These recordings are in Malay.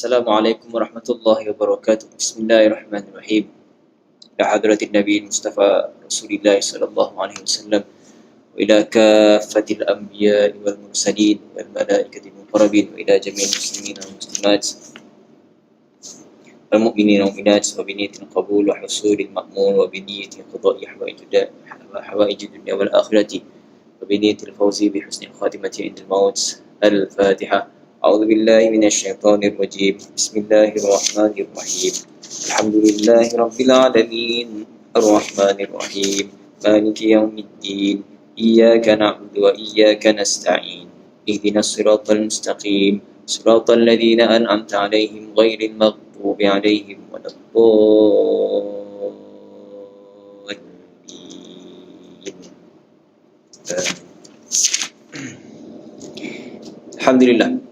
Assalamualaikum warahmatullahi wabarakatuh. Bismillahirrahmanirrahim. Ila hadratin Nabi Mustafa Rasulillah sallallahu alaihi wasallam wa ila kaffatil anbiya wal mursalin wal malaikatil muqarrabin wa ila jami'il muslimin wal muslimat wal mu'minin wal mu'minat wa bi niyyatil qabul wa husulil ma'mul wa bi niyyatil qada'i hawaijid dunya wal akhirati wa bi niyyatil fawzi bi husnil khatimati indal maut. Al-Fatihah. أعوذ بالله من الشيطان الرجيم بسم الله الرحمن الرحيم الحمد لله رب العالمين الرحمن الرحيم مالك يوم الدين إياك نعبد وإياك نستعين اهدنا الصراط المستقيم صراط الذين أنعمت عليهم غير المغضوب عليهم ولا الضالين. Alhamdulillah.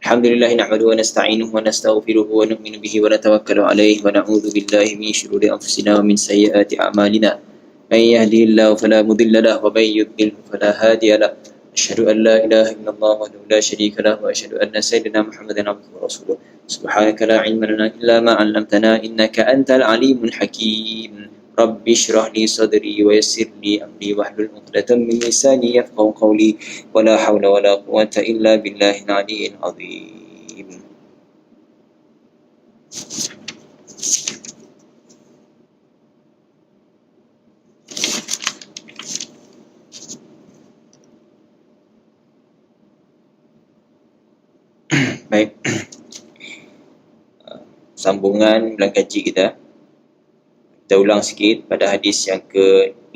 Alhamdulillah nahmaduhu wa nasta'inuhu wa nastaghfiruhu wa nu'minu bihi wa natawakkalu alayhi wa na'udzu billahi min shururi anfusina wa min sayyiati a'malina. Man yahdihillahu fala mudilla lahu wa man yudlil fala hadiya lahu. Asyhadu an la ilaha illallah wahdahu la syarika lahu wa asyhadu anna sayyidina Muhammadan abduhu wa rasuluh. Subhanaka la ilma lana illa ma 'allamtana innaka antal alimul hakim. Rabbi shrah li sadri wa yassir li amri wahlul 'uqdatam min lisani yafqahu qawli wa la hawla wa la quwwata illa billahil 'aliyyil 'azim. Baik. Sambungan bulan kaji kita. Kita ulang sikit pada hadis yang ke-18,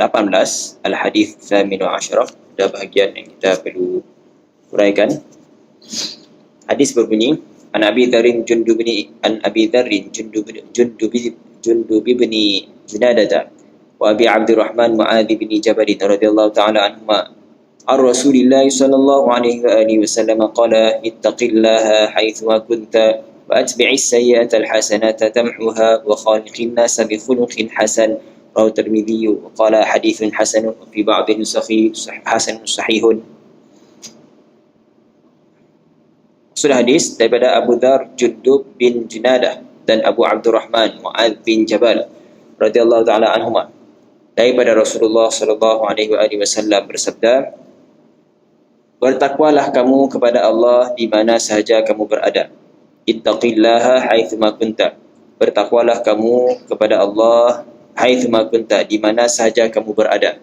Al-Hadis Thaminu Asyraf. Ada bahagian yang kita perlu uraikan. Hadis berbunyi, An Abi Dharrin Jundub bin Junadata wa Abi Abdurrahman Mu'adz bin Jabal radhiyallahu ta'ala anhuma an Rasulillah sallallahu alaihi wa alihi wasallam qala ittaqillaha haitsu kunta وأتبع السيئة الحسنة تمحوها وخالق الناس بخلق حسن. رواه الترمذي وقال حديث حسن وفي بعض النسخ حسن صحيح. Sudah hadis daripada Abu Dzar Jundub bin Junadah dan Abu Abdurrahman Mu'adz bin Jabal radhiyallahu taala anhuma daripada Rasulullah sallallahu alaihi wasallam bersabda, bertakwalah kamu kepada Allah di mana sahaja kamu berada. Ittaqillaha haitsuma kunta. Bertakwalah kamu kepada Allah haitsuma kunta, di mana sahaja kamu berada.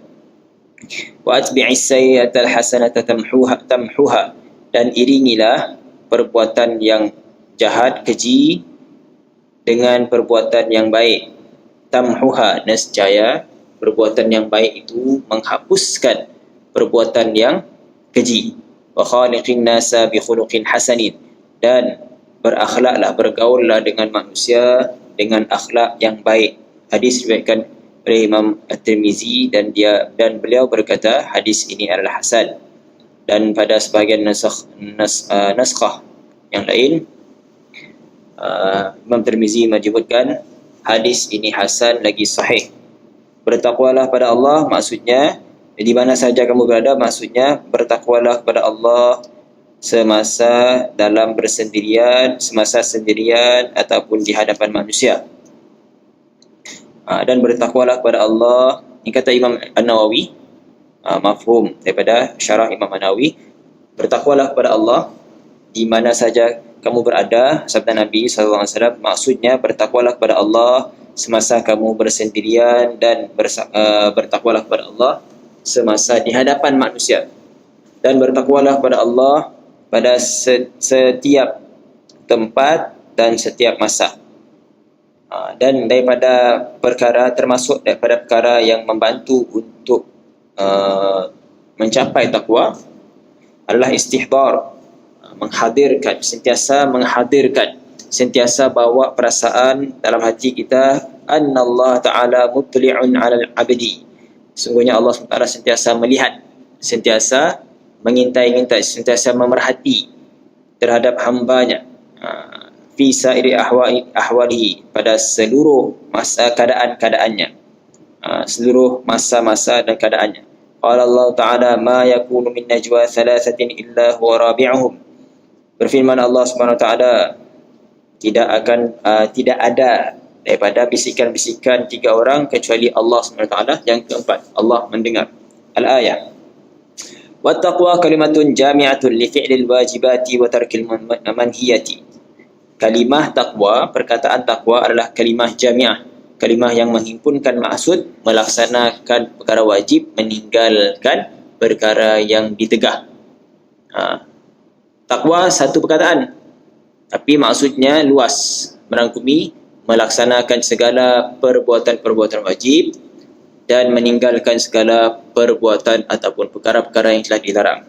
Wa atbi'is sayyi'atal hasanata tamhuha. Dan iringilah perbuatan yang jahat, keji dengan perbuatan yang baik. Tamhuha, nescaya perbuatan yang baik itu menghapuskan perbuatan yang keji. Wa khaliqin nasa bi khuluqin hasanin. Dan berakhlaklah, bergaullah dengan manusia dengan akhlak yang baik. Hadis diriwayatkan oleh Imam At-Tirmizi dan beliau berkata hadis ini adalah hasan. Dan pada sebahagian naskah yang lain, Imam Tirmizi menyebutkan hadis ini hasan lagi sahih. Bertakwalah pada Allah maksudnya di mana saja kamu berada, maksudnya bertakwalah kepada Allah semasa dalam bersendirian, semasa sendirian ataupun di hadapan manusia. Dan bertakwalah kepada Allah, ini kata Imam An-Nawawi, mafhum daripada syarah Imam An-Nawawi, bertakwalah kepada Allah di mana saja kamu berada, sabda Nabi SAW, maksudnya bertakwalah kepada Allah semasa kamu bersendirian dan bertakwalah kepada Allah semasa di hadapan manusia. Dan bertakwalah kepada Allah pada setiap tempat dan setiap masa. Dan daripada perkara, termasuk daripada perkara yang membantu untuk mencapai takwa adalah istihdar, menghadirkan, sentiasa bawa perasaan dalam hati kita, annallahu ta'ala mutli'un 'alal 'abdi. Sungguhnya Allah SWT sentiasa melihat, sentiasa mengintai-intai, sentiasa memerhati terhadap hambanya, fi sa'iri ahwalihi, pada seluruh masa keadaan-keadaannya, seluruh masa-masa dan keadaannya. Qala Allah Ta'ala, ma yakunu min najwa thalathatin illa huwa rabi'uhum Berfirman Allah Subhanahu wa taala, tidak ada daripada bisikan-bisikan tiga orang kecuali Allah Subhanahu wa taala. Yang keempat, Allah mendengar. Al-ayah. Wattaqwa kalimatun jami'atun li fi'lil wajibati wa tarkil manhiyati. Kalimah takwa, perkataan takwa adalah kalimah jami'ah, kalimah yang menghimpunkan maksud melaksanakan perkara wajib, meninggalkan perkara yang ditegah. Takwa satu perkataan, tapi maksudnya luas, merangkumi melaksanakan segala perbuatan-perbuatan wajib dan meninggalkan segala perbuatan ataupun perkara-perkara yang telah dilarang.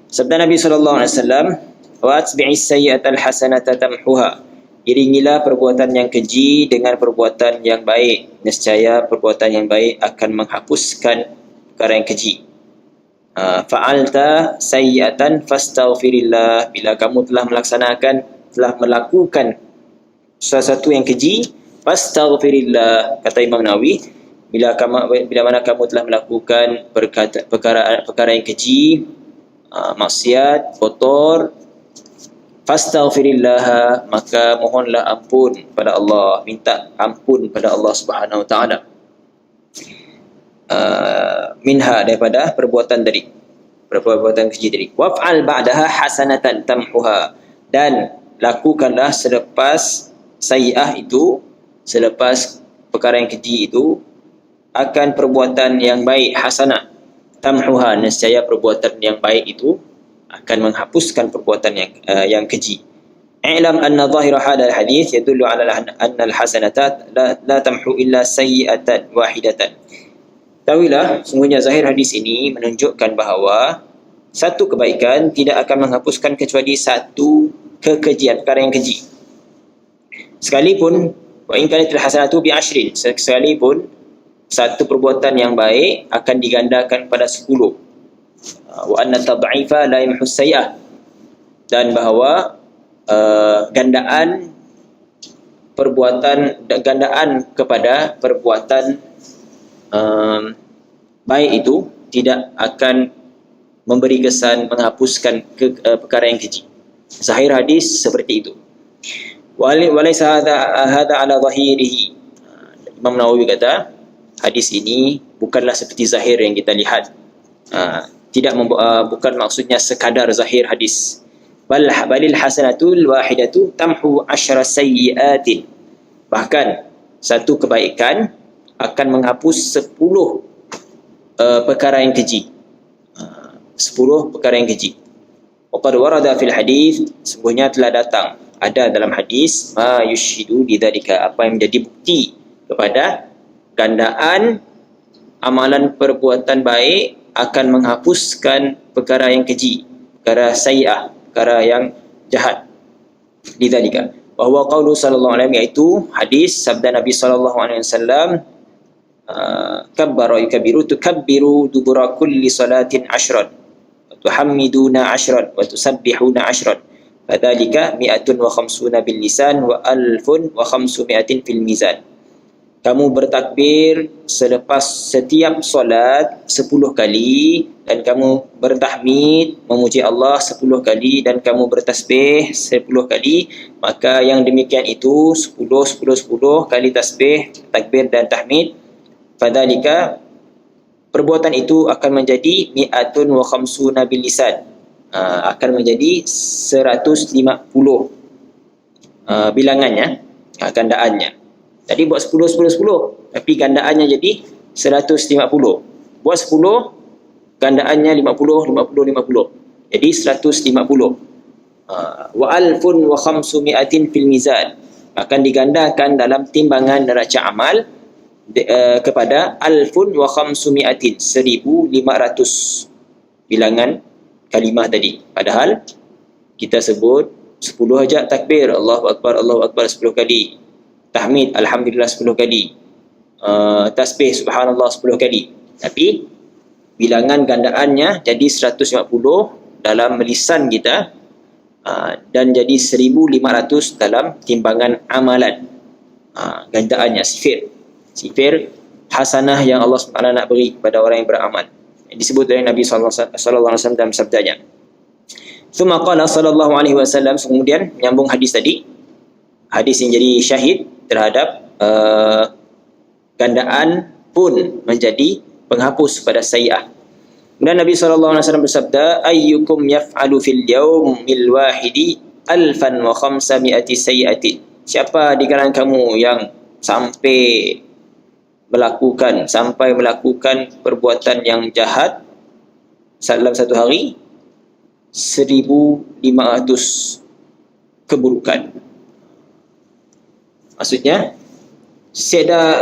Sabda Nabi SAW, wa atbi'is sayyi'atal hasanata tamhuha. Iringilah perbuatan yang keji dengan perbuatan yang baik, nescaya perbuatan yang baik akan menghapuskan perkara yang keji. Fa'alta sayyi'atan fastaghfirillah. Bila kamu telah melakukan sesuatu yang keji, fastaghfirillah, kata Imam Nawawi, bila mana kamu telah melakukan perkara yang keji, maksiat, kotor, fastaghfirillah, maka mohonlah ampun pada Allah, minta ampun pada Allah Subhanahu wa taala. Minha, daripada perbuatan tadi, perbuatan keji tadi. Waf'al ba'daha hasanatan tamhuha, dan lakukanlah selepas sayyi'ah itu, selepas perkara yang keji itu, akan perbuatan yang baik, hasanah, tamhuha, nescaya perbuatan yang baik itu akan menghapuskan perbuatan yang keji. I'lam anna zahira hadal hadis yadullu ala anna al-hasanata la tamhu illa sayyi'atan wahidatan. Tahuilah, sungguhnya zahir hadis ini menunjukkan bahawa satu kebaikan tidak akan menghapuskan kecuali satu kekejian, perkara yang keji. Sekalipun wa in kanatil hasanatu bi ashrin, sekalipun satu perbuatan yang baik akan digandakan pada 10. Wa anna tad'ifa la yamhu sayyi'ah, dan bahawa gandaan kepada perbuatan baik itu tidak akan memberi kesan menghapuskan perkara yang keji. Zahir hadis seperti itu. Walaysa hadha ala zahirihi. Imam Nawawi kata, hadis ini bukanlah seperti zahir yang kita lihat. Bukan maksudnya sekadar zahir hadis. Balil hasanatul wahidatu tamhu 10 sayyi'atin. Bahkan satu kebaikan akan menghapus 10 perkara yang keji. 10 perkara yang keji. Waqad warada fil hadis, sungguhnya telah datang, ada dalam hadis, ma yushidu lidzalika, apa yang menjadi bukti kepada gandaan amalan perbuatan baik akan menghapuskan perkara yang keji, perkara sayyi'ah, perkara yang jahat. Lidzalika wa huwa qaulu sallallahu alaihi wasallam, iaitu hadis sabda Nabi sallallahu alaihi wasallam, kabbara yukabbiru tukabbiru dubura kulli salatin 10 wa tuhammiduna 10 wa tusabbihuna 10 fadzalika 150 bil lisan wa 1500 fil mizan. Kamu bertakbir selepas setiap solat 10 kali, dan kamu bertahmid memuji Allah 10 kali, dan kamu bertasbih 10 kali, maka yang demikian itu 10 kali tasbih, takbir dan tahmid, fadzalika, perbuatan itu akan menjadi 150 bil lisan, akan menjadi 150 bilangannya, gandaannya. Tadi buat 10, tapi gandaannya jadi 150. Buat 10, gandaannya 50. Jadi 150. Wa 1500 fil mizan, akan digandakan dalam timbangan neraca amal kepada 1500, 1500 bilangan kalimah tadi. Padahal kita sebut 10 aja takbir, Allahu Akbar 10 kali, tahmid alhamdulillah 10 kali, tasbih subhanallah 10 kali, tapi bilangan gandaannya jadi 150 dalam lisan kita, dan jadi 1500 dalam timbangan amalan. Gandaannya sifir hasanah yang Allah SWT nak beri kepada orang yang beramal, yang disebut oleh Nabi SAW dalam sabdanya, Thumma qala sallallahu alaihi wasallam, kemudian menyambung hadis tadi, hadis yang jadi syahid terhadap gandaan pun menjadi penghapus pada sayyi'ah. Dan Nabi SAW bersabda, ayyukum yaf'alu fil yawmil wahidi alfan wa khamsami'ati sayyi'atin. Siapa di kalangan kamu yang sampai melakukan perbuatan yang jahat dalam satu hari 1,500 keburukan. Maksudnya saya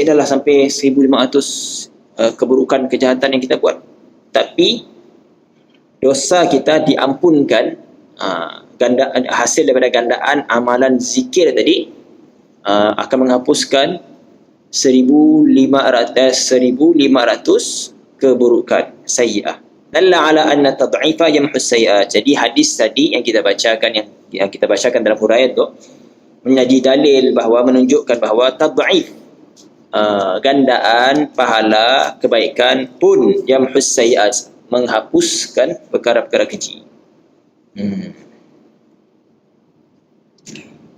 dah lah sampai 1,500 keburukan kejahatan yang kita buat, tapi dosa kita diampunkan, gandaan hasil daripada gandaan amalan zikir tadi akan menghapuskan 1,500 keburukan sayyi'ah. Dalla ala anna tad'ifa yamhus sayyi'ah. Jadi hadis tadi yang kita bacakan, yang kita bacakan dalam huraian tu menjadi dalil bahawa, menunjukkan bahawa tad'if, gandaan pahala kebaikan pun yamhus sayyi'at, menghapuskan perkara-perkara keji.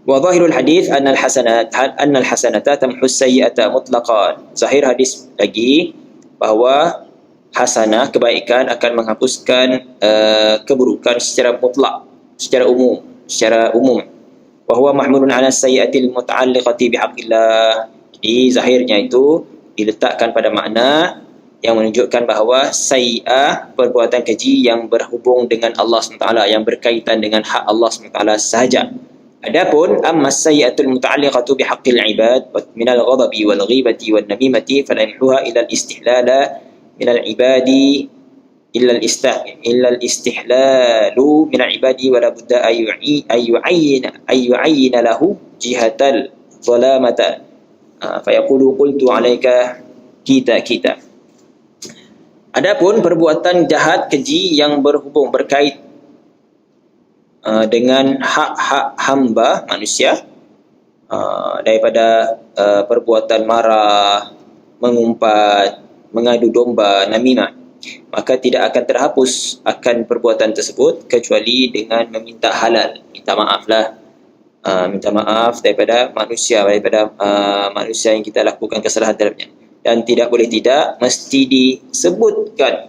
Wa zahirul hadis anna al-hasanata tamhus sayyi'ata mutlaqan. Zahir hadis lagi bahawa hasanah, kebaikan, akan menghapuskan keburukan secara mutlak, secara umum. Wa huwa mahmulun 'ala sayyi'atil muta'alliqati bihaqqillah. Jadi zahirnya itu diletakkan pada makna yang menunjukkan bahawa sayyi'ah, perbuatan keji yang berhubung dengan Allah SWT, yang berkaitan dengan hak Allah SWT sahaja. Adapun amma sayyi'atul muta'alliqatu bihaqqil ibad min al-ghadabi wal ghibati wan namimati fala yamhuha ila al-istihlala min al-ibadi illa al-istihlalu min al-ibadi wa la budda ayyu'ayyina lahu jihatal zalamata fayaqulu qultu 'alaika kita. Adapun perbuatan jahat keji yang berkait dengan hak-hak hamba manusia, daripada perbuatan marah, mengumpat, mengadu domba, namimah, maka tidak akan terhapus akan perbuatan tersebut kecuali dengan meminta halal, minta maaf daripada manusia yang kita lakukan kesalahan terhadapnya. Dan tidak boleh tidak, mesti disebutkan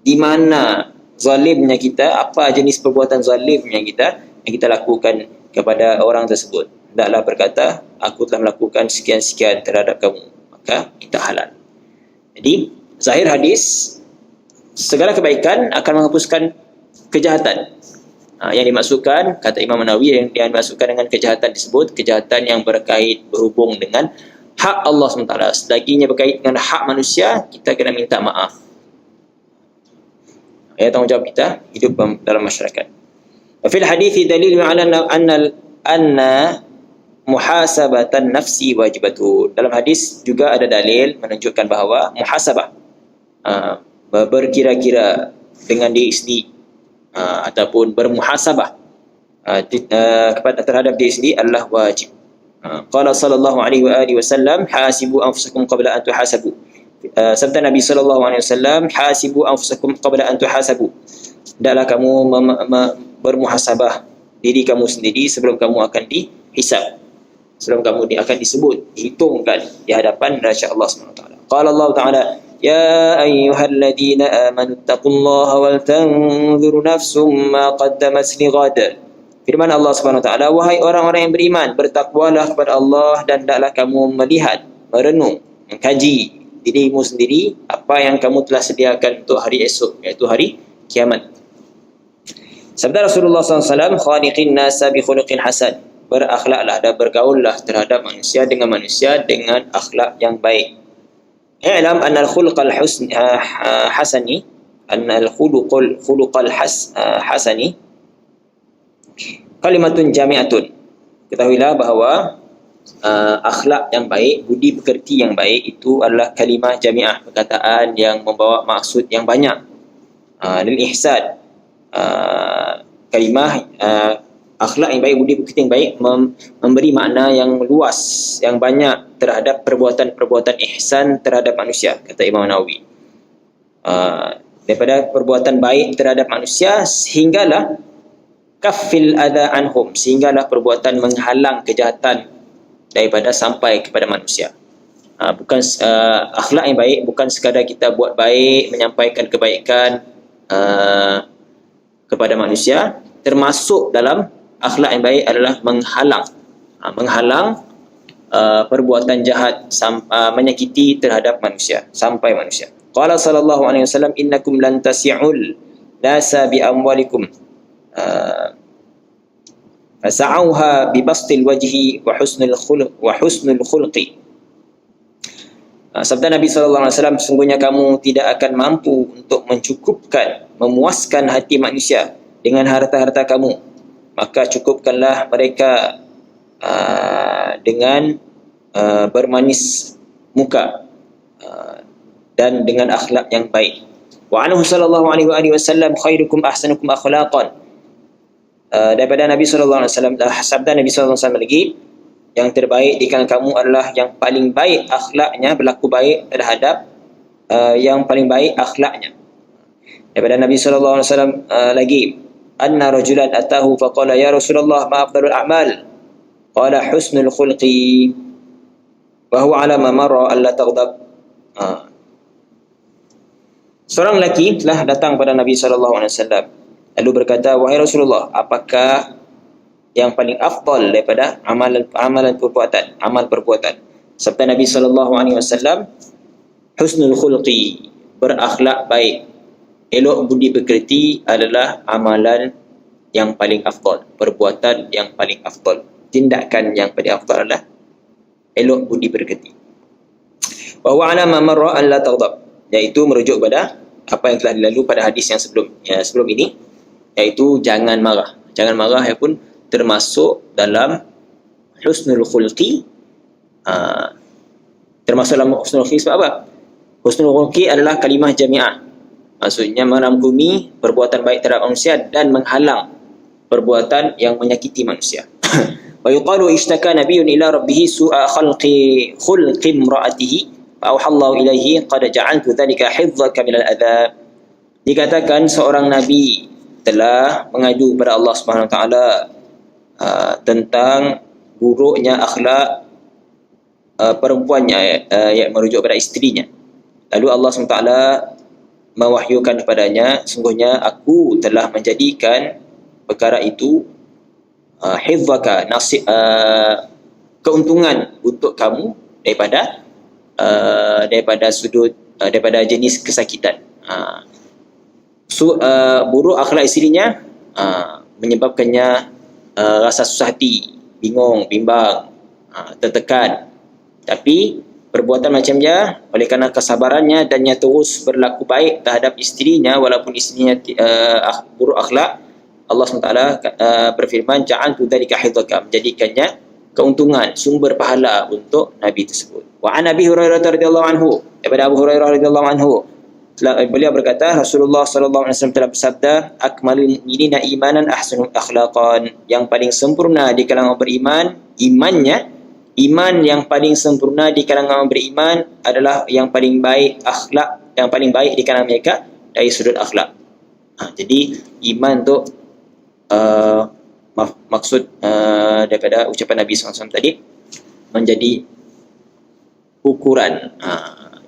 di mana zalimnya kita, apa jenis perbuatan zalimnya kita yang kita lakukan kepada orang tersebut. Hendaklah berkata, aku telah melakukan sekian-sekian terhadap kamu, maka minta halal. Jadi zahir hadis, segala kebaikan akan menghapuskan kejahatan. Yang dimaksudkan, kata Imam Nawawi, yang dimaksudkan dengan kejahatan tersebut, kejahatan yang berhubung dengan hak Allah SWT. Selaginya berkait dengan hak manusia, kita kena minta maaf. Tanggungjawab kita hidup dalam masyarakat. Fil hadithi dalil ala anna muhasabatan nafsi wajibatun. Dalam hadis juga ada dalil menunjukkan bahawa muhasabah, berkira-kira dengan diri sendiri, ataupun bermuhasabah terhadap diri sendiri adalah wajib. Qala sallallahu alaihi wa alihi wasallam, hasibu anfusakum qabla an tuhasabu. Sabda Nabi sallallahu alaihi wasallam, hasibu anfusakum qabla an tuhasabu. Hendaklah kamu bermuhasabah diri kamu sendiri sebelum kamu akan dihisab, sebelum kamu akan disebut, dihitungkan di hadapan Raja Allah SWT. Qala Allah Ta'ala, ya ayyuhalladzina amanu taqullaha wal tanzur nafsum ma qaddamat lighad. Firman Allah SWT, wahai orang-orang yang beriman, bertakwalah kepada Allah dan hendaklah kamu melihat, merenung, mengkaji dirimu sendiri apa yang kamu telah sediakan untuk hari esok, iaitu hari kiamat. Sabda Rasulullah SAW, khaliqin nasa bi khuluqin hasan. Berakhlaklah dan bergaullah terhadap manusia dengan akhlak yang baik. I'lam anna al-khuluqal hasani, anna al-khuluqal hasani kalimatun jami'atun. Ketahuilah bahawa akhlak yang baik, budi pekerti yang baik itu adalah kalimah jami'ah, perkataan yang membawa maksud yang banyak. Lil ihsan, kalimah akhlak yang baik, budi pekerti yang baik memberi makna yang luas, yang banyak terhadap perbuatan-perbuatan ihsan terhadap manusia, kata Imam Nawawi. daripada perbuatan baik terhadap manusia, sehinggalah kaffil adha anhum, sehinggalah perbuatan menghalang kejahatan daripada sampai kepada manusia. Bukan akhlak yang baik bukan sekadar kita buat baik, menyampaikan kebaikan kepada manusia. Termasuk dalam akhlak yang baik adalah menghalang perbuatan jahat, menyakiti terhadap manusia sampai manusia. Qala sallallahu alaihi wasallam, innakum lan tasi'ul nasa bi amwalikum fasa'uha bi bastil wajhi wa husnul khulqi. Sabda Nabi sallallahu alaihi wasallam, sungguhnya kamu tidak akan mampu untuk mencukupkan, memuaskan hati manusia dengan harta-harta kamu, maka cukupkanlah mereka dengan bermanis muka dan dengan akhlak yang baik. Wa anhu sallallahu alaihi wasallam, khairukum ahsanukum akhlaqan. Daripada Nabi sallallahu alaihi wasallam, sabda Nabi sallallahu alaihi wasallam lagi, yang terbaik di kalangan kamu adalah yang paling baik akhlaknya, berlaku baik terhadap yang paling baik akhlaknya. Daripada Nabi sallallahu alaihi wasallam lagi, anna rajulan atahu faqala ya Rasulullah ma afdalul a'mal? Qala husnul khulqi wa huwa ala ma marra alla taghdab. Seorang lelaki telah datang pada Nabi sallallahu alaihi wasallam lalu berkata, wahai Rasulullah, apakah yang paling afdal daripada amalan perbuatan, amal perbuatan? Sabda Nabi sallallahu alaihi wasallam, husnul khulqi, berakhlak baik, elok budi pekerti adalah amalan yang paling afdal, perbuatan yang paling afdal, tindakan yang paling afdal adalah elok budi pekerti. Wa huwa ala ma marra an la taghdab, iaitu merujuk pada apa yang telah dilalu pada hadis yang sebelum ini, iaitu jangan marah. Jangan marah pun termasuk dalam husnul khulqi. Termasuk dalam husnul khulqi sebab apa? Husnul khulqi adalah kalimah jami'ah, maksudnya merangkumi perbuatan baik terhadap manusia dan menghalang perbuatan yang menyakiti manusia. Wa yuqalu ishtaka nabiyyun ila rabbih su'a khulqi imra'atihi fa auhallahu ilaihi qad ja'altu dhalika hifdzaka minal adza. Dikatakan seorang nabi telah mengadu kepada Allah Subhanahu wa taala tentang buruknya akhlak perempuannya, yang merujuk pada isterinya. Lalu Allah SWT mewahyukan kepadanya, sungguhnya aku telah menjadikan perkara itu hifdzaka, keuntungan untuk kamu daripada sudut daripada jenis kesakitan. Buruk akhlak isterinya menyebabkannya rasa susah hati, bingung, bimbang, tertekan. Tapi perbuatan macam dia, oleh kerana kesabarannya dan dia terus berlaku baik terhadap isterinya walaupun isterinya buruk akhlak, Allah SWT berfirman, ja'altu dzalika hifdzaka, menjadikannya keuntungan, sumber pahala untuk Nabi tersebut. Wa an Abi Hurairah radhiyallahu anhu, daripada Abu Hurairah radhiyallahu anhu, beliau berkata, Rasulullah sallallahu alaihi wasallam telah bersabda, akmalul mu'minina imanan ahsanul akhlaqan, yang paling sempurna di kalangan beriman imannya, iman yang paling sempurna di kalangan orang beriman adalah yang paling baik akhlak, yang paling baik di kalangan mereka dari sudut akhlak. Jadi iman tu maksud daripada ucapan Nabi SAW tadi menjadi ukuran,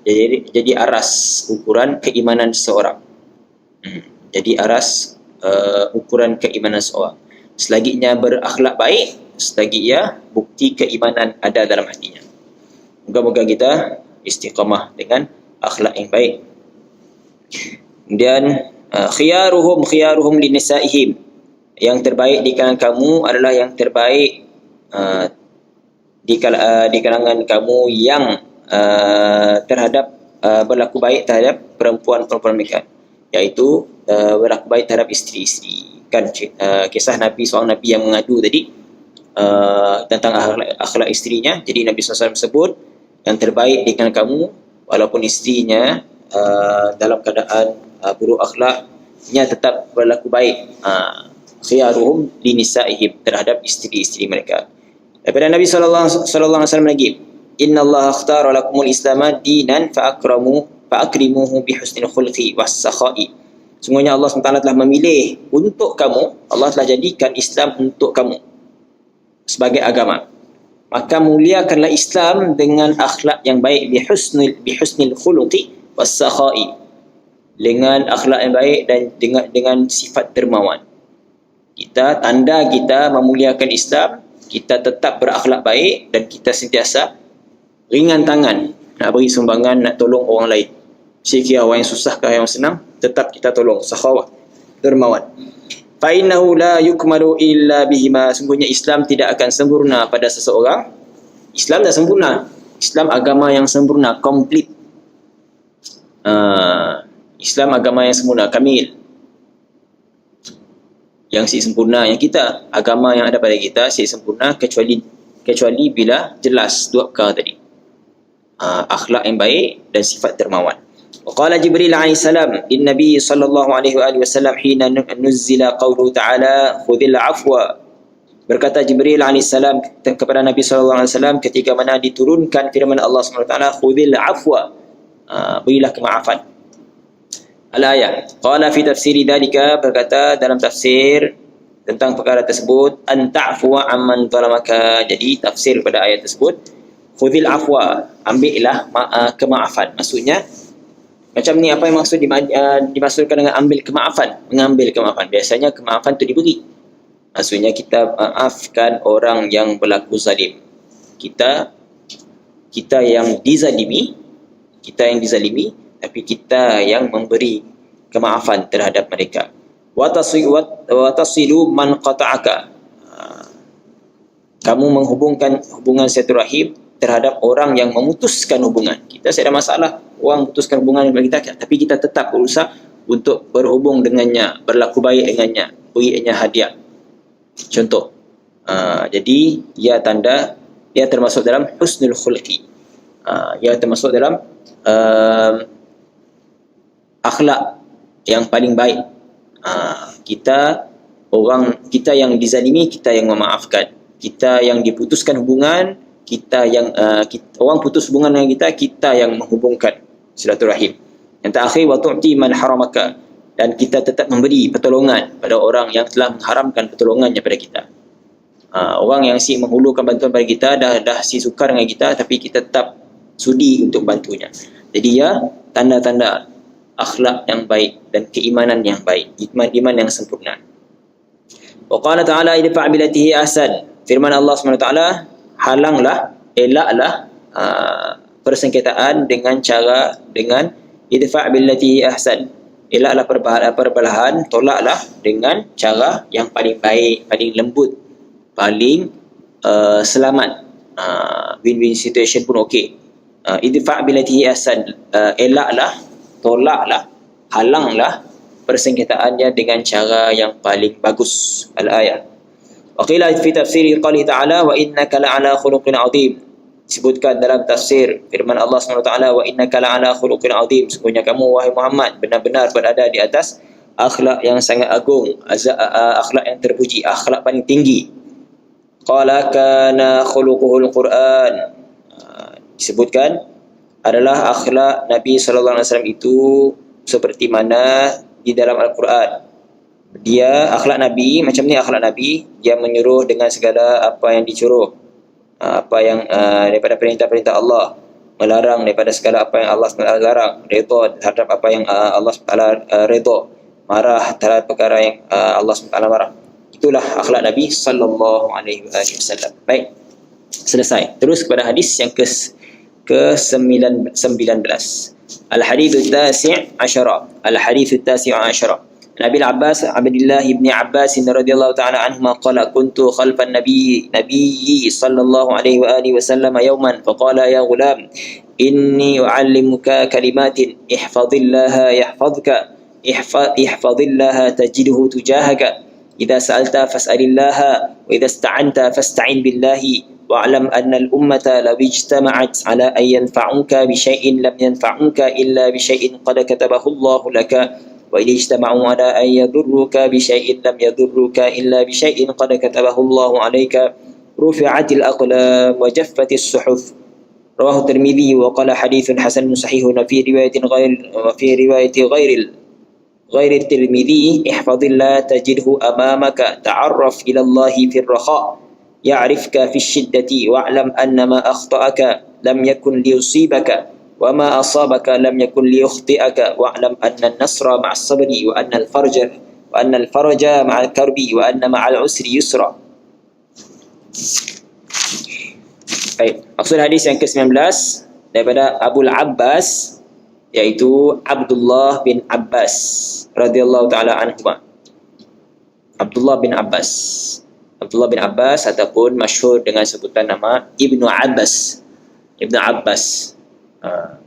jadi aras ukuran keimanan seseorang. Jadi aras ukuran keimanan seseorang. Selagi ia berakhlak baik, selagi ia bukti keimanan ada dalam hatinya. Moga-moga kita istiqamah dengan akhlak yang baik. Kemudian khiyaruhum linisaihim, yang terbaik di kalangan kamu adalah yang terbaik di kalangan kamu yang terhadap berlaku baik terhadap perempuan-perempuan mereka, iaitu berlaku baik terhadap isteri-isteri. Kan kisah Nabi, seorang Nabi yang mengadu tadi tentang akhlak isterinya. Jadi Nabi SAW sebut yang terbaik di kalangan kamu walaupun isterinya dalam keadaan buruk akhlaknya tetap berlaku baik. Khiyaruhum linisaihim, terhadap isteri-isteri mereka. Daripada Nabi sallallahu alaihi wasallam lagi, innallaha ikhtara lakumul islama dinan fa akramu fa'akrimuhu bihusnil khulqi was-sakha'i. Sungguhnya Allah SWT telah memilih untuk kamu, Allah telah jadikan Islam untuk kamu sebagai agama. Maka muliakanlah Islam dengan akhlak yang baik, bihusnil khuluqi was-sakha'i, dengan akhlak yang baik dan dengan sifat dermawan. Tanda kita memuliakan Islam, kita tetap berakhlak baik dan kita sentiasa ringan tangan nak beri sumbangan, nak tolong orang lain. Sekiranya orang yang susah ke yang senang, tetap kita tolong. Sakhawah, dermawan. Fa innahu la yukmalu illa bihima. Sungguhnya Islam tidak akan sempurna pada seseorang. Islam dah sempurna. Islam agama yang sempurna, komplit. Islam agama yang sempurna, kamil. Yang si sempurna yang kita, agama yang ada pada kita si sempurna kecuali bila jelas dua perkara tadi. Akhlak yang baik dan sifat dermawan. وقال جبريل عليه السلام للنبي صلى الله عليه وآله وسلم حين نزل قوله تعالى خذ العفو. Berkata Jibril alaihissalam kepada Nabi sallallahu alaihi wasallam ketika mana diturunkan firman Allah Subhanahu wa taala khudhil afwa, berilah kemaafan. Al-ayat. Qala fi tafsiri dzalika, berkata dalam tafsir tentang perkara tersebut, an ta'fuwa amman zalamaka. Jadi tafsir pada ayat tersebut, khudhil afwa, ambillah kemaafan. Maksudnya macam ni, apa yang maksud dimaksudkan dengan ambil kemaafan? Mengambil kemaafan. Biasanya kemaafan itu diberi. Maksudnya kita maafkan orang yang berlaku zalim. Kita yang dizalimi, tapi kita yang memberi kemaafan terhadap mereka. Wa tasilu man qata'aka. Kamu menghubungkan hubungan silaturahim terhadap orang yang memutuskan hubungan. Kita ada masalah, orang memutuskan hubungan dengan kita, tapi kita tetap berusaha untuk berhubung dengannya, berlaku baik dengannya, berinya hadiah. Contoh. Jadi ia termasuk dalam husnul khulqi. Ia termasuk dalam akhlak yang paling baik. Kita yang dizalimi, kita yang memaafkan. Kita yang diputuskan hubungan, orang putus hubungan dengan kita yang menghubungkan silaturahim. Yang terakhir, wa tu'ti man haramaka, dan kita tetap memberi pertolongan pada orang yang telah mengharamkan pertolongannya pada kita. Orang yang si menghulurkan bantuan pada kita dah si sukar dengan kita, tapi kita tetap sudi untuk bantunya. Jadi ya, tanda-tanda akhlak yang baik dan keimanan yang baik, iman yang sempurna. Wa qala ta'ala idfa' billatihi ahsan. Firman Allah SWT, halanglah, elaklah persengketaan dengan idfa' billatihi ahsan. Elaklah perbelahan, tolaklah dengan cara yang paling baik, paling lembut, paling selamat. Win-win situation pun okey. Idfa' billatihi ahsan, elaklah, tolaklah, halanglah persengketaannya dengan cara yang paling bagus. Al-ayat. Wa qila fi tafsiri qali ta'ala wa innaka la'ala khuluqin 'azim. Disebutkan dalam tafsir firman Allah SWT, wa innaka la'ala khuluqin 'azim. Sesungguhnya kamu wahai Muhammad benar-benar berada di atas akhlak yang sangat agung, akhlak yang terpuji, akhlak paling tinggi. Qala kana khuluquhul Quran. Disebutkan adalah akhlak Nabi SAW itu seperti mana di dalam Al-Quran. Dia akhlak Nabi, macam ni akhlak Nabi, dia menyuruh dengan segala apa yang disuruh, apa yang daripada perintah-perintah Allah, melarang daripada segala apa yang Allah SWT larang, redha terhadap apa yang Allah SWT redha, marah terhadap perkara yang Allah SWT marah. Itulah akhlak Nabi sallallahu alaihi wasallam. Baik, selesai. Terus kepada hadis yang ke-19. Al-hadithu tasi' asyara. Al-hadithu tasi' asyara. Nabi Abdullah ibn Abbas radhiyallahu ta'ala anhuma qala kuntu khalfan nabiyyi sallallahu alaihi wa alihi wasallam yawman faqala ya ghulam inni u'allimuka kalimatin ihfazillaha yahfazka ihfazillaha tajidhu tujahaka idza sa'alta fas'alillaha wa idza ista'anta fasta'in billahi wa'lam anna al-ummata law ijtama'at ala an yanfa'uka bi shay'in lam yanfa'uka illa bi shay'in qad katabahu Allahu laka wa idza ijtama'u ala an yadurruka bi shay'in lam yadurruka illa bi shay'in qad katabahu Allahu 'alayka rufi'atil aqlam wa jaffatis suhuf. رواه الترمذي وقال حديث حسن صحيح في رواية غير الترمذي احفظ الله تجده أمامك تعرف إلى الله في الرخاء يعرفك في الشدة واعلم أن ما أخطأك لم يكن ليصيبك وما أصابك لم يكن ليخطئك واعلم أن النصر مع الصبر وأن الفرج مع الكرب وأن مع العسر يسرا. Baik, maksud hadis yang ke-19 daripada Abul Abbas, iaitu Abdullah bin Abbas radhiyallahu taala anhuma. Abdullah bin Abbas ataupun masyhur dengan sebutan nama Ibnu Abbas.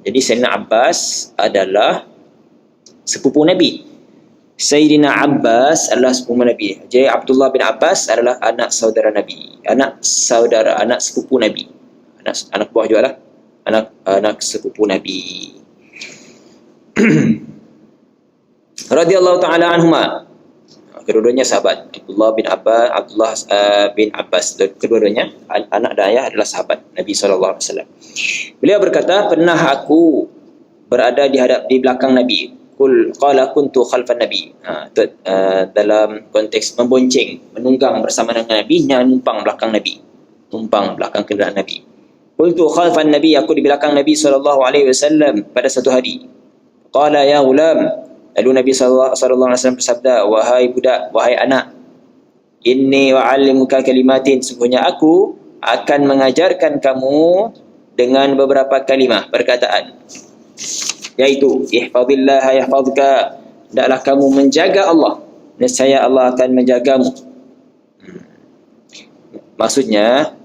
Jadi Sayyidina Abbas adalah sepupu Nabi. Sayyidina Abbas adalah sepupu Nabi. Jadi Abdullah bin Abbas adalah anak saudara Nabi, anak sepupu Nabi. Anak buah juga lah, anak sepupu Nabi. Radhiyallahu taala anhuma. Kedua-duanya sahabat. Abdullah bin Abbas, kedua-duanya anak dan ayah adalah sahabat Nabi sallallahu alaihi wasallam. Beliau berkata, pernah aku berada di belakang Nabi. Qala kuntu khalfan Nabi. Dalam konteks membonceng, menunggang bersama dengan Nabi, numpang belakang kenderaan Nabi. Qultu khalfan Nabi, aku di belakang Nabi sallallahu alaihi wasallam pada satu hari. Qala ya ghulam, lalu Nabi sallallahu alaihi wasallam bersabda, wahai budak, wahai anak, inni wa'allimuka kalimatin, sungguhnya aku akan mengajarkan kamu dengan beberapa kalimah, perkataan, yaitu ihfazillah yahfazka, hendaklah kamu menjaga Allah, nescaya Allah akan menjagamu. Maksudnya,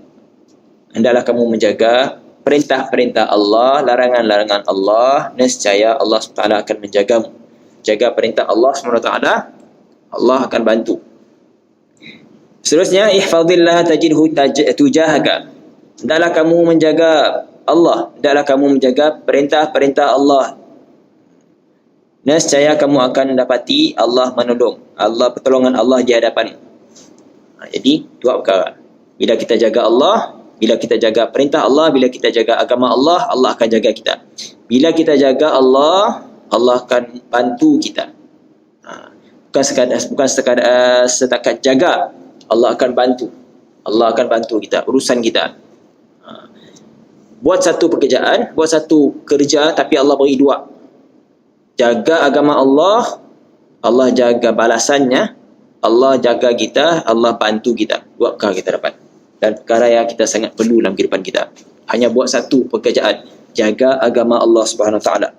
hendaklah kamu menjaga perintah-perintah Allah, larangan-larangan Allah, nescaya Allah SWT akan menjagamu. Jaga perintah Allah SWT, Allah akan bantu. Seterusnya, ihfazillah tajidhu tujahaka, hendaklah kamu menjaga Allah, hendaklah kamu menjaga perintah-perintah Allah, nescaya kamu akan mendapati Allah menolong, pertolongan Allah di hadapan. Jadi dua perkara. Bila kita jaga Allah, bila kita jaga perintah Allah, bila kita jaga agama Allah, Allah akan jaga kita. Bila kita jaga Allah, Allah akan bantu kita. Bukan setakat jaga, Allah akan bantu. Allah akan bantu kita, urusan kita. Buat satu pekerjaan, buat satu kerja, tapi Allah beri dua. Jaga agama Allah, Allah jaga balasannya, Allah jaga kita, Allah bantu kita. Dua perkara kita dapat. Dan perkara yang kita sangat perlu dalam kehidupan kita. Hanya buat satu pekerjaan, jaga agama Allah Subhanahu Wa Taala.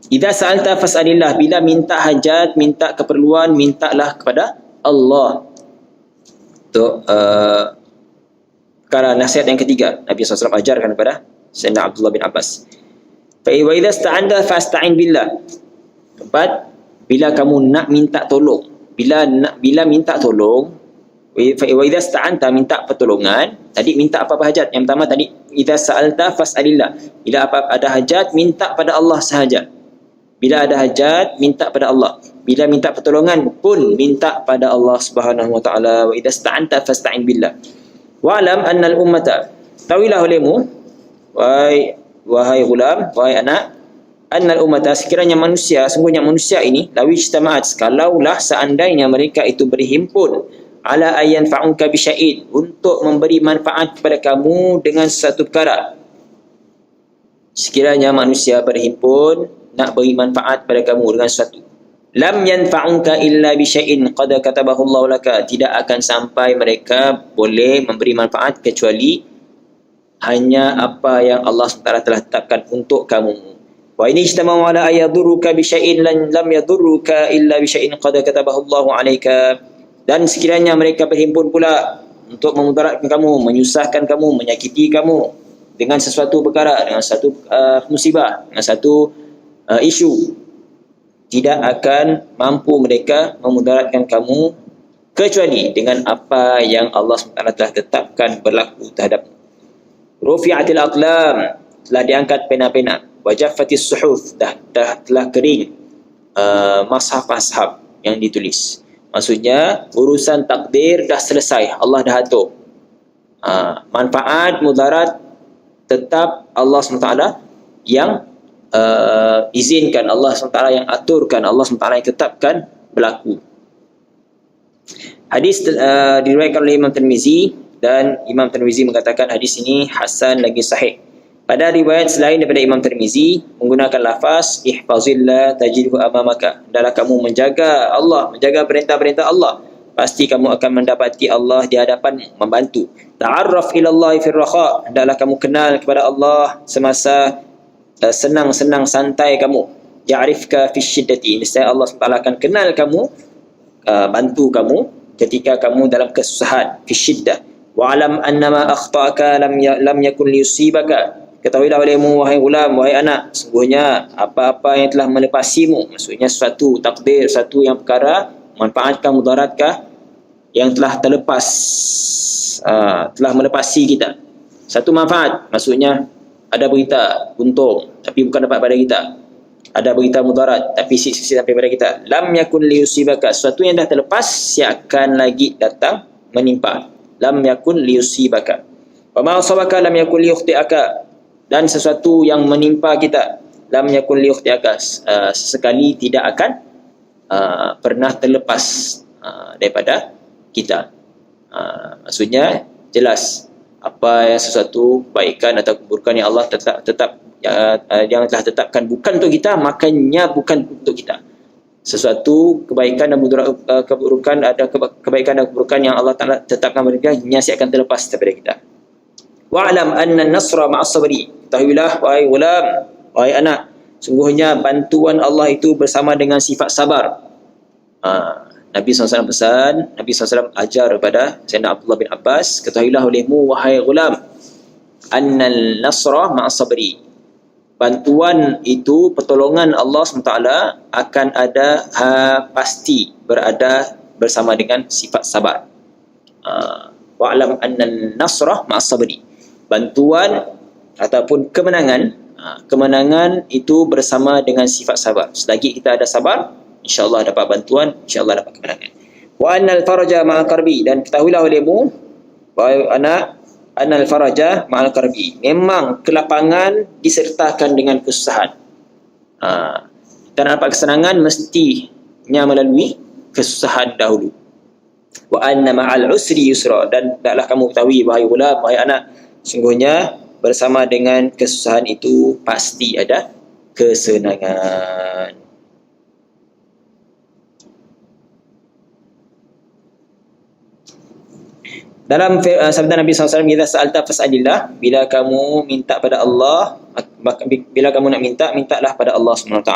Idza sa'alta fas'alillah, bila minta hajat, minta keperluan, mintalah kepada Allah. Itu perkara nasihat yang ketiga Nabi SAW ajarkan kepada Sayyidina Abdullah bin Abbas. Fa idza ista'anta fasta'in billah. Keempat, bila kamu nak minta tolong, bila minta tolong, fa idza ista'anta, minta pertolongan. Tadi minta apa-apa hajat. Yang pertama tadi idza sa'alta fas'alillah. Bila apa ada hajat, minta pada Allah sahaja. Bila ada hajat, minta pada Allah. Bila minta pertolongan pun minta pada Allah Subhanahu Wa Taala. Wa idza ista'anta fasta'in billah. Wa'lam annal ummata, tahuilah olehmu, wahai gulam, wahai anak, annal ummata, sekiranya manusia, sungguhnya manusia ini, lawi ijtama'at, kalaulah seandainya mereka itu berhimpun, ala ayyan fa'unka bisya'id, untuk memberi manfaat kepada kamu dengan satu perkara. Sekiranya manusia berhimpun nak beri manfaat pada kamu dengan sesuatu, lam yanfa'unka illa bisya'in qad katabahu Allah laka, tidak akan sampai mereka boleh memberi manfaat kecuali hanya apa yang Allah SWT telah tetapkan untuk kamu. Wa in ijtama'u ala ayadurruka bisya'in lam yadurruka illa bisya'in qad katabahu Allah alayka, dan sekiranya mereka berhimpun pula untuk memudaratkan kamu, menyusahkan kamu, menyakiti kamu dengan sesuatu perkara, dengan satu musibah, dengan satu isu, tidak akan mampu mereka memudaratkan kamu kecuali dengan apa yang Allah SWT telah tetapkan berlaku terhadap. Rufi'atil aqlam, telah diangkat pena-pena. Wajaffatis suhuf, telah kering mashaf-mashaf yang ditulis. Maksudnya urusan takdir dah selesai, Allah dah atur. Manfaat, mudarat tetap Allah SWT yang izinkan, Allah SWT yang aturkan, Allah SWT yang tetapkan berlaku. Hadis diriwayatkan oleh Imam Tirmizi, dan Imam Tirmizi mengatakan hadis ini hasan lagi sahih. Pada riwayat selain daripada Imam Tirmizi menggunakan lafaz ihfazillah tajidhu amamaka, adalah kamu menjaga Allah, menjaga perintah-perintah Allah, pasti kamu akan mendapati Allah di hadapan membantu. Ta'arraf ila Allah fi raha, adalah kamu kenal kepada Allah semasa senang-senang santai kamu. Ya'rifka fi syiddati, nescaya Allah SWT akan kenal kamu, bantu kamu ketika kamu dalam kesusahan. Fi syiddah. Wa alam annama akhta'aka lam yakun liyusibaka, ketahuilah olehmu wahai ulam, wahai anak, sungguhnya apa-apa yang telah melepasimu, maksudnya suatu takdir, satu yang perkara manfaatkah mudaratkah, yang telah terlepas, telah melepasi kita, satu manfaat, maksudnya ada berita untung tapi bukan dapat pada kita, ada berita mudarat tapi siksa sampai pada kita. Lam yakun liyusibaka, sesuatu yang dah terlepas siakan lagi datang menimpa. Lam yakun liyusibaka. Wa ma asabaka lam yakun liyukhti'aka, dan sesuatu yang menimpa kita, lam yakun liyukhti'aka, sesekali tidak akan pernah terlepas daripada kita. Maksudnya jelas, apa yang sesuatu kebaikan atau keburukan yang Allah tetap yang telah tetapkan bukan untuk kita, makanya bukan untuk kita. Sesuatu kebaikan dan keburukan, ada kebaikan dan keburukan yang Allah Ta'ala tetapkan bagi kita, nya akan terlepas daripada kita. Wa'lam anna an-nasra ma'as sabri, ketahuilah wahai ulam, wahai anak, sungguhnya bantuan Allah itu bersama dengan sifat sabar. Nabi SAW pesan, Nabi SAW ajar kepada Sayyidina Abdullah bin Abbas, ketahuilah olehmu wahai ulam, annal nasra ma'as sabri, bantuan itu, pertolongan Allah SWT akan ada, pasti berada bersama dengan sifat sabar. Wa'lam annan nasrah ma'as sabri, bantuan ataupun kemenangan, kemenangan itu bersama dengan sifat sabar. Selagi kita ada sabar, insya-Allah dapat bantuan, insya-Allah dapat kemenangan. Wa annal faraja ma'al karbi, dan ketahuilah olehmu wahai anak, annal faraja ma'al karbi, memang kelapangan disertakan dengan kesusahan. Kita nak dapat kesenangan mestinya melalui kesusahan dahulu. Wa anna ma'al usri yusra, dan taklah kamu ketahui wahai ulam, wahai anak, sungguhnya bersama dengan kesusahan itu pasti ada kesenangan. Dalam sabda Nabi SAW, "Idza sa'alta fas'alillah", bila kamu minta pada Allah, bila kamu nak minta, mintalah pada Allah SWT.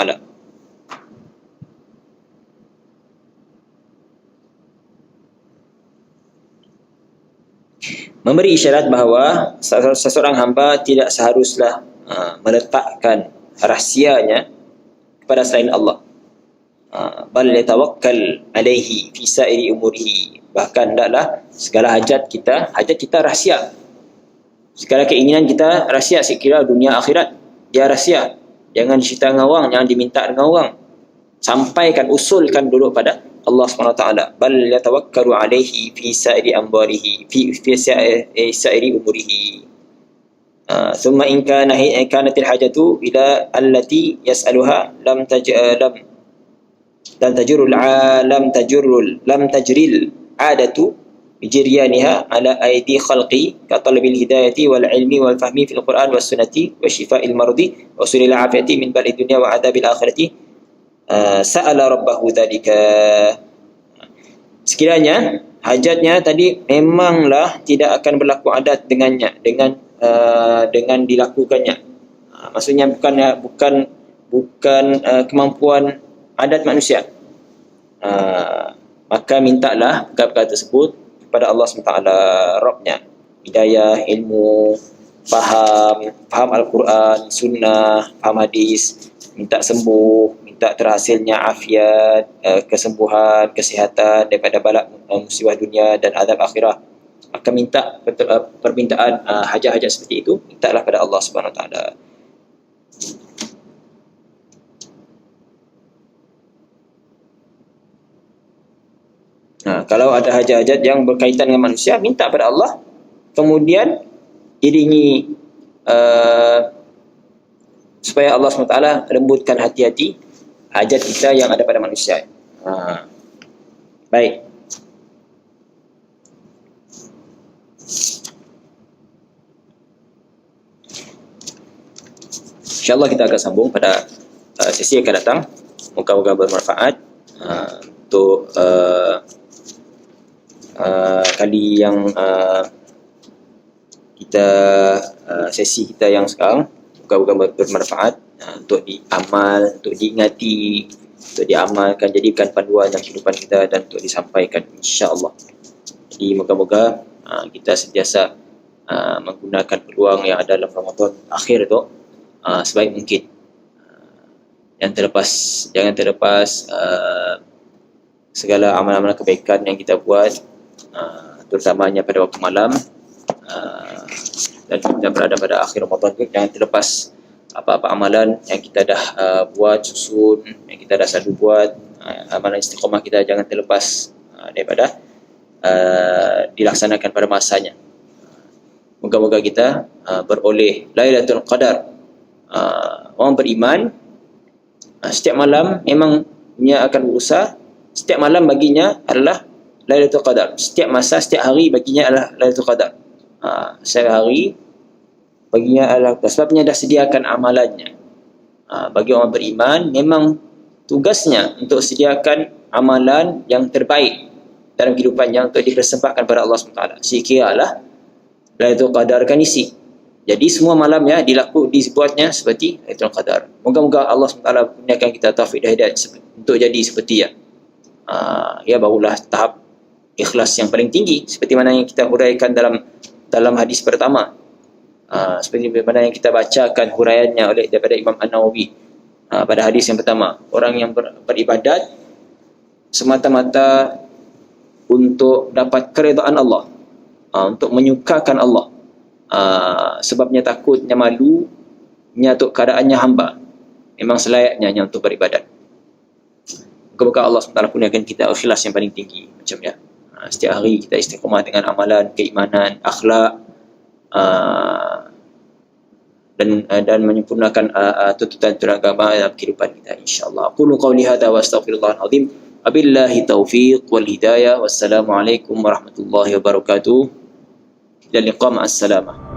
Memberi isyarat bahawa seseorang hamba tidak seharuslah meletakkan rahsianya kepada selain Allah. Bal yatawakkal alaihi fi sa'iri umurihi, bahkan hendaklah segala hajat kita rahsia. Segala keinginan kita rahsia, sekira dunia akhirat dia rahsia. Jangan dicerita dengan orang, jangan diminta dengan orang. Sampaikan, usulkan dulu pada Allah SWT. Bal yatawakkalu alaihi fi sa'iri ambarihi fi sa'iri umurihi. Thumma in kanatil hajatu ila allati yas'aluha lam tajril adatu bijrianiha ala aidi khalqi ka talabil hidayati wal ilmi wal fahmi fil Quran was sunnati wa shifa'il mardi wa sulil afiyati min balid dunya wa adabil akhirati sa'ala rabbahu dzalika. Sekiranya hajatnya tadi memanglah tidak akan berlaku adat dengannya, dengan dilakukannya. Maksudnya bukan kemampuan adat manusia. Maka mintalah perkara tersebut kepada Allah SWT, Rabbnya. Hidayah, ilmu, faham Al-Quran, sunnah, faham hadis, minta sembuh, minta terhasilnya afiat, kesembuhan, kesihatan daripada bala musibah dunia dan azab akhirah. Maka minta permintaan hajat-hajat seperti itu, mintalah pada Allah SWT. Kalau ada hajat-hajat yang berkaitan dengan manusia, minta pada Allah, kemudian iringi supaya Allah SWT lembutkan hati-hati hajat kita yang ada pada manusia. Baik. InsyaAllah kita akan sambung pada sesi yang akan datang. Moga-moga bermanfaat untuk kali yang kita sesi kita yang sekarang. Moga-moga bermanfaat untuk diamal, untuk diingati, untuk diamalkan, jadikan panduan dalam kehidupan kita dan untuk disampaikan, insya-Allah. Jadi moga-moga kita sentiasa menggunakan peluang yang ada dalam Ramadan akhir tu sebaik mungkin. Jangan terlepas segala amalan-amalan kebaikan yang kita buat, terutamanya pada waktu malam, dan kita berada pada akhir Ramadan, jangan terlepas apa-apa amalan yang kita dah buat, susun, yang kita dah selalu buat, amalan istiqamah kita jangan terlepas daripada dilaksanakan pada masanya. Moga-moga kita beroleh Lailatul Qadar. Orang beriman setiap malam memang dia akan berusaha, setiap malam baginya adalah Lailatul Qadar, setiap masa, setiap hari baginya adalah Lailatul Qadar. Setiap hari baginya adalah, sebabnya dah sediakan amalannya. Bagi orang beriman memang tugasnya untuk sediakan amalan yang terbaik dalam kehidupannya untuk dipersembahkan kepada Allah SWT. Sekiralah Lailatul Qadar akan isi. Jadi semua malamnya dibuatnya seperti Lailatul Qadar. Moga-moga Allah SWT kurniakan kita taufik dan hidayah untuk jadi seperti ya barulah tahap ikhlas yang paling tinggi, seperti mana yang kita huraikan dalam hadis pertama, seperti mana yang kita bacakan huraiannya oleh daripada Imam An-Nawawi pada hadis yang pertama. Orang yang beribadat semata-mata untuk dapat keredaan Allah, untuk menyukakan Allah, sebabnya takutnya malunya untuk keadaannya hamba, memang selayaknya untuk beribadat. Moga-moga Allah SWT kurniakan kita ikhlas yang paling tinggi. Macam ya, setiap hari kita istiqamah dengan amalan, keimanan, akhlak, dan menyempurnakan tuntutan agama dalam kehidupan kita, insya-Allah. Qulu qawli hadza wa astaghfirullahal azim. Wabillahi taufiq wal hidayah. Wassalamualaikum warahmatullahi wabarakatuh. Ila liqa, ma'as salamah.